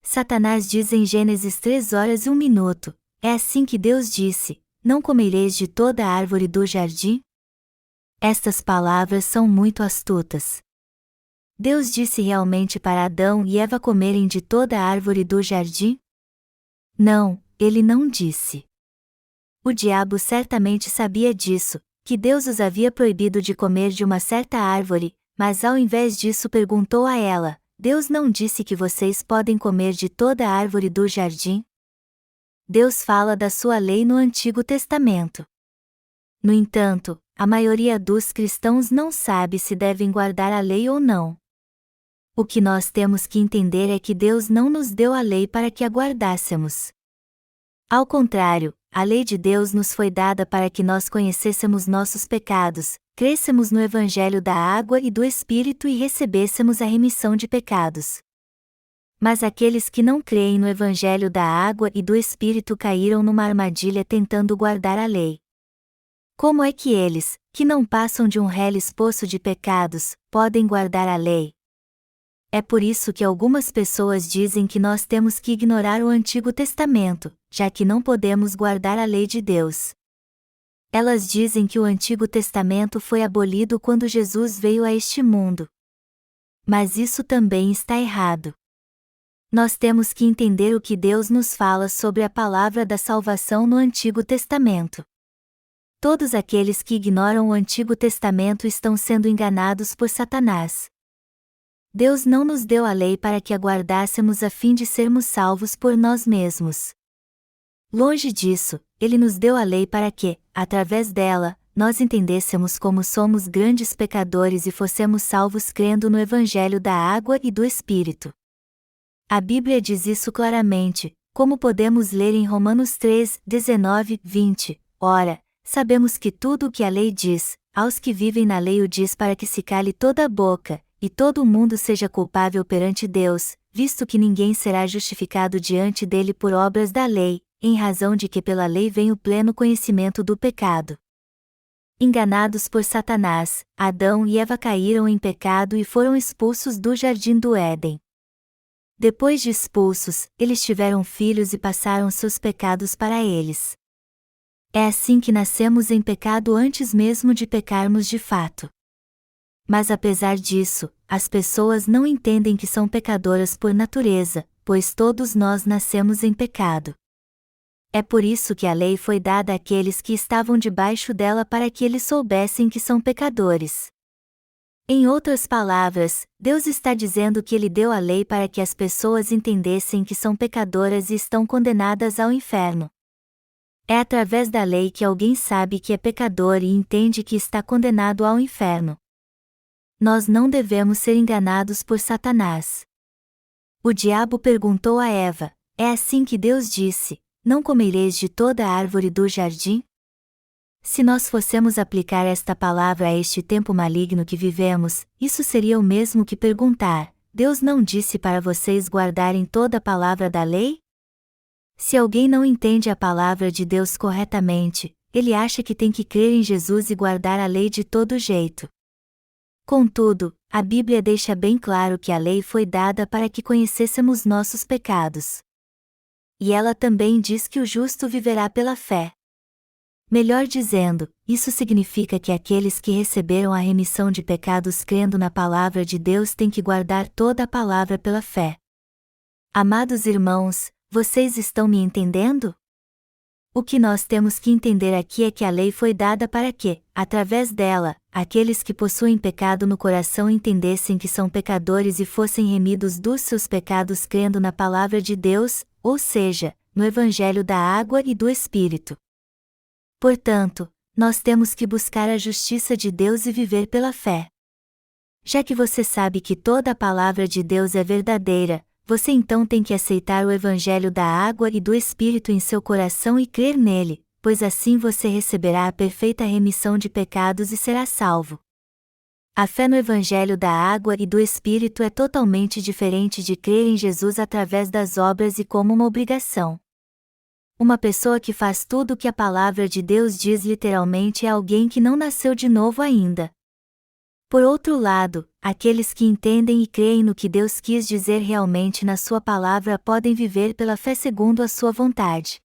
Satanás diz em Gênesis 3:01, é assim que Deus disse: não comereis de toda a árvore do jardim? Estas palavras são muito astutas. Deus disse realmente para Adão e Eva comerem de toda a árvore do jardim? Não, ele não disse. O diabo certamente sabia disso, que Deus os havia proibido de comer de uma certa árvore, mas ao invés disso perguntou a ela: Deus não disse que vocês podem comer de toda a árvore do jardim? Deus fala da sua lei no Antigo Testamento. No entanto, a maioria dos cristãos não sabe se devem guardar a lei ou não. O que nós temos que entender é que Deus não nos deu a lei para que a guardássemos. Ao contrário, a lei de Deus nos foi dada para que nós conhecêssemos nossos pecados, crêssemos no Evangelho da água e do Espírito e recebêssemos a remissão de pecados. Mas aqueles que não creem no Evangelho da água e do Espírito caíram numa armadilha tentando guardar a lei. Como é que eles, que não passam de um reles poço de pecados, podem guardar a lei? É por isso que algumas pessoas dizem que nós temos que ignorar o Antigo Testamento, já que não podemos guardar a lei de Deus. Elas dizem que o Antigo Testamento foi abolido quando Jesus veio a este mundo. Mas isso também está errado. Nós temos que entender o que Deus nos fala sobre a palavra da salvação no Antigo Testamento. Todos aqueles que ignoram o Antigo Testamento estão sendo enganados por Satanás. Deus não nos deu a lei para que a guardássemos a fim de sermos salvos por nós mesmos. Longe disso, Ele nos deu a lei para que, através dela, nós entendêssemos como somos grandes pecadores e fossemos salvos crendo no Evangelho da água e do Espírito. A Bíblia diz isso claramente, como podemos ler em Romanos 3, 19, 20. Ora, sabemos que tudo o que a lei diz, aos que vivem na lei o diz para que se cale toda a boca, e todo o mundo seja culpável perante Deus, visto que ninguém será justificado diante dele por obras da lei, em razão de que pela lei vem o pleno conhecimento do pecado. Enganados por Satanás, Adão e Eva caíram em pecado e foram expulsos do jardim do Éden. Depois de expulsos, eles tiveram filhos e passaram seus pecados para eles. É assim que nascemos em pecado antes mesmo de pecarmos de fato. Mas apesar disso, as pessoas não entendem que são pecadoras por natureza, pois todos nós nascemos em pecado. É por isso que a lei foi dada àqueles que estavam debaixo dela para que eles soubessem que são pecadores. Em outras palavras, Deus está dizendo que Ele deu a lei para que as pessoas entendessem que são pecadoras e estão condenadas ao inferno. É através da lei que alguém sabe que é pecador e entende que está condenado ao inferno. Nós não devemos ser enganados por Satanás. O diabo perguntou a Eva: é assim que Deus disse, não comereis de toda a árvore do jardim? Se nós fossemos aplicar esta palavra a este tempo maligno que vivemos, isso seria o mesmo que perguntar: Deus não disse para vocês guardarem toda a palavra da lei? Se alguém não entende a palavra de Deus corretamente, ele acha que tem que crer em Jesus e guardar a lei de todo jeito. Contudo, a Bíblia deixa bem claro que a lei foi dada para que conhecêssemos nossos pecados. E ela também diz que o justo viverá pela fé. Melhor dizendo, isso significa que aqueles que receberam a remissão de pecados crendo na palavra de Deus têm que guardar toda a palavra pela fé. Amados irmãos, vocês estão me entendendo? O que nós temos que entender aqui é que a lei foi dada para que, através dela, aqueles que possuem pecado no coração entendessem que são pecadores e fossem remidos dos seus pecados crendo na palavra de Deus, ou seja, no Evangelho da água e do Espírito. Portanto, nós temos que buscar a justiça de Deus e viver pela fé. Já que você sabe que toda a palavra de Deus é verdadeira, você então tem que aceitar o Evangelho da água e do Espírito em seu coração e crer nele, pois assim você receberá a perfeita remissão de pecados e será salvo. A fé no Evangelho da água e do Espírito é totalmente diferente de crer em Jesus através das obras e como uma obrigação. Uma pessoa que faz tudo o que a palavra de Deus diz literalmente é alguém que não nasceu de novo ainda. Por outro lado, aqueles que entendem e creem no que Deus quis dizer realmente na sua palavra podem viver pela fé segundo a sua vontade.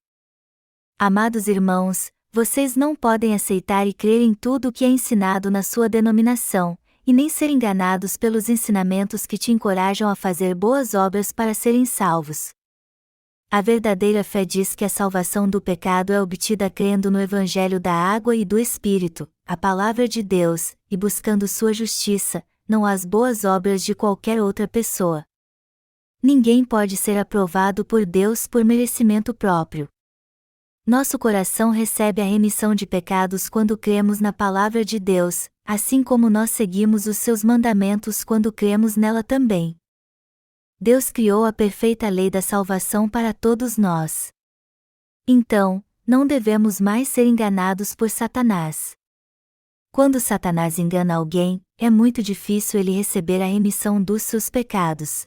Amados irmãos, vocês não podem aceitar e crer em tudo o que é ensinado na sua denominação, e nem ser enganados pelos ensinamentos que te encorajam a fazer boas obras para serem salvos. A verdadeira fé diz que a salvação do pecado é obtida crendo no Evangelho da água e do Espírito, a palavra de Deus, e buscando sua justiça, não as boas obras de qualquer outra pessoa. Ninguém pode ser aprovado por Deus por merecimento próprio. Nosso coração recebe a remissão de pecados quando cremos na palavra de Deus, assim como nós seguimos os seus mandamentos quando cremos nela também. Deus criou a perfeita lei da salvação para todos nós. Então, não devemos mais ser enganados por Satanás. Quando Satanás engana alguém, é muito difícil ele receber a remissão dos seus pecados.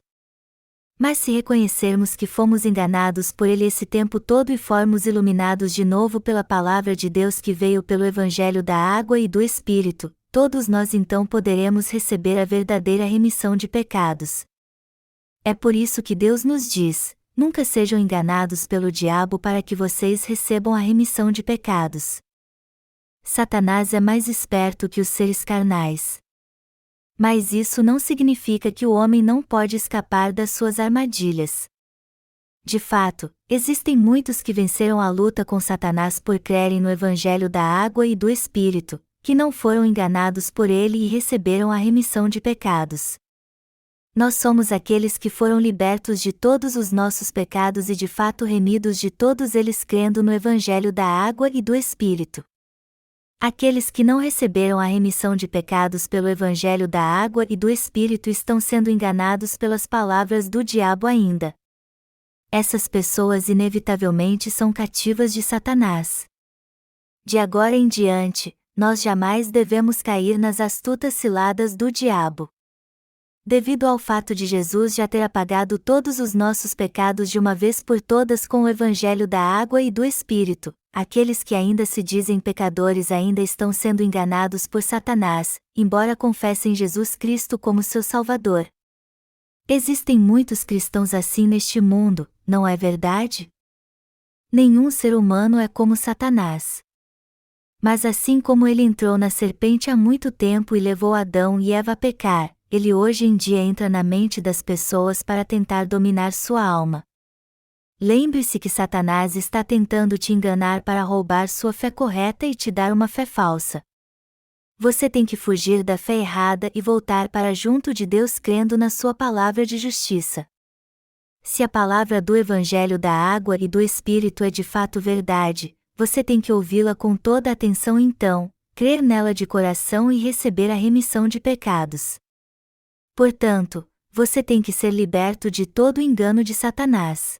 Mas se reconhecermos que fomos enganados por ele esse tempo todo e formos iluminados de novo pela palavra de Deus que veio pelo Evangelho da água e do Espírito, todos nós então poderemos receber a verdadeira remissão de pecados. É por isso que Deus nos diz: nunca sejam enganados pelo diabo para que vocês recebam a remissão de pecados. Satanás é mais esperto que os seres carnais. Mas isso não significa que o homem não pode escapar das suas armadilhas. De fato, existem muitos que venceram a luta com Satanás por crerem no Evangelho da Água e do Espírito, que não foram enganados por ele e receberam a remissão de pecados. Nós somos aqueles que foram libertos de todos os nossos pecados e de fato remidos de todos eles crendo no Evangelho da Água e do Espírito. Aqueles que não receberam a remissão de pecados pelo Evangelho da Água e do Espírito estão sendo enganados pelas palavras do diabo ainda. Essas pessoas inevitavelmente são cativas de Satanás. De agora em diante, nós jamais devemos cair nas astutas ciladas do diabo. Devido ao fato de Jesus já ter apagado todos os nossos pecados de uma vez por todas com o Evangelho da Água e do Espírito, aqueles que ainda se dizem pecadores ainda estão sendo enganados por Satanás, embora confessem Jesus Cristo como seu Salvador. Existem muitos cristãos assim neste mundo, não é verdade? Nenhum ser humano é como Satanás. Mas assim como ele entrou na serpente há muito tempo e levou Adão e Eva a pecar, ele hoje em dia entra na mente das pessoas para tentar dominar sua alma. Lembre-se que Satanás está tentando te enganar para roubar sua fé correta e te dar uma fé falsa. Você tem que fugir da fé errada e voltar para junto de Deus crendo na sua palavra de justiça. Se a palavra do Evangelho da Água e do Espírito é de fato verdade, você tem que ouvi-la com toda a atenção então, crer nela de coração e receber a remissão de pecados. Portanto, você tem que ser liberto de todo o engano de Satanás.